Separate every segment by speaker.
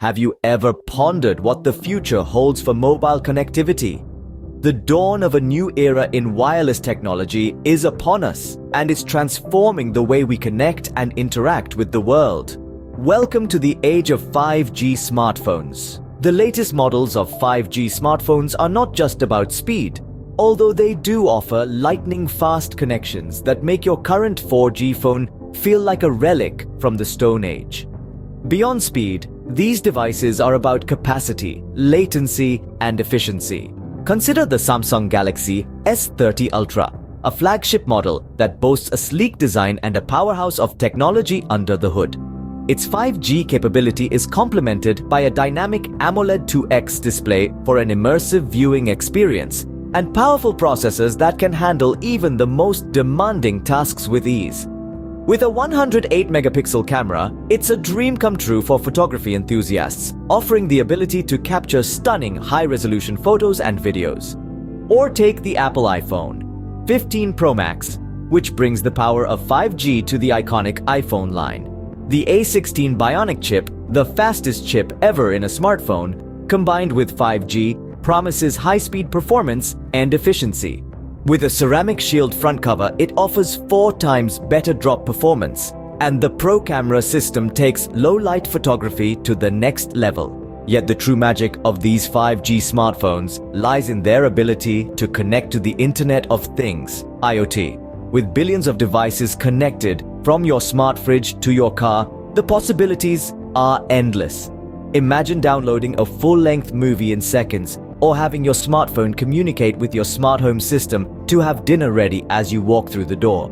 Speaker 1: Have you ever pondered what the future holds for mobile connectivity? The dawn of a new era in wireless technology is upon us, and it's transforming the way we connect and interact with the world. Welcome to the age of 5G smartphones. The latest models of 5G smartphones are not just about speed, although they do offer lightning-fast connections that make your current 4G phone feel like a relic from the Stone Age. Beyond speed, these devices are about capacity, latency, and efficiency. Consider the Samsung Galaxy S30 Ultra, a flagship model that boasts a sleek design and a powerhouse of technology under the hood. Its 5G capability is complemented by a dynamic AMOLED 2X display for an immersive viewing experience and powerful processors that can handle even the most demanding tasks with ease. With a 108-megapixel camera, it's a dream come true for photography enthusiasts, offering the ability to capture stunning high-resolution photos and videos. Or take the Apple iPhone 15 Pro Max, which brings the power of 5G to the iconic iPhone line. The A16 Bionic chip, the fastest chip ever in a smartphone, combined with 5G, promises high-speed performance and efficiency. With a ceramic shield front cover, it offers 4 times better drop performance, and the Pro camera system takes low-light photography to the next level. Yet the true magic of these 5G smartphones lies in their ability to connect to the Internet of Things, IoT. With billions of devices connected from your smart fridge to your car, the possibilities are endless. Imagine downloading a full-length movie in seconds, or having your smartphone communicate with your smart home system to have dinner ready as you walk through the door.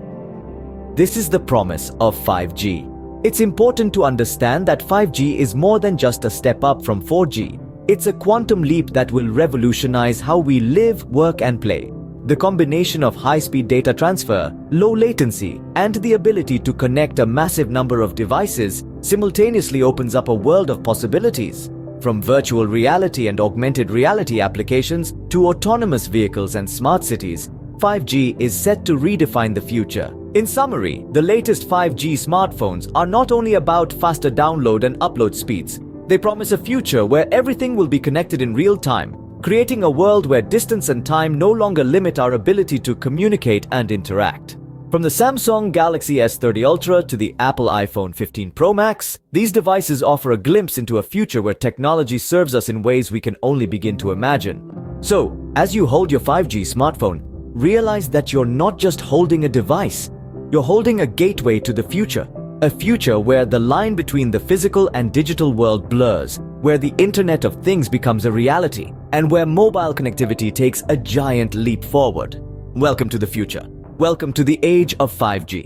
Speaker 1: This is the promise of 5G. It's important to understand that 5G is more than just a step up from 4G. It's a quantum leap that will revolutionize how we live, work, and play. The combination of high-speed data transfer, low latency, and the ability to connect a massive number of devices simultaneously opens up a world of possibilities. From virtual reality and augmented reality applications to autonomous vehicles and smart cities, 5G is set to redefine the future. In summary, the latest 5G smartphones are not only about faster download and upload speeds, they promise a future where everything will be connected in real time, creating a world where distance and time no longer limit our ability to communicate and interact. From the Samsung Galaxy S30 Ultra to the Apple iPhone 15 Pro Max, these devices offer a glimpse into a future where technology serves us in ways we can only begin to imagine. So, as you hold your 5G smartphone, realize that you're not just holding a device, you're holding a gateway to the future. A future where the line between the physical and digital world blurs, where the Internet of Things becomes a reality, and where mobile connectivity takes a giant leap forward. Welcome to the future. Welcome to the age of 5G.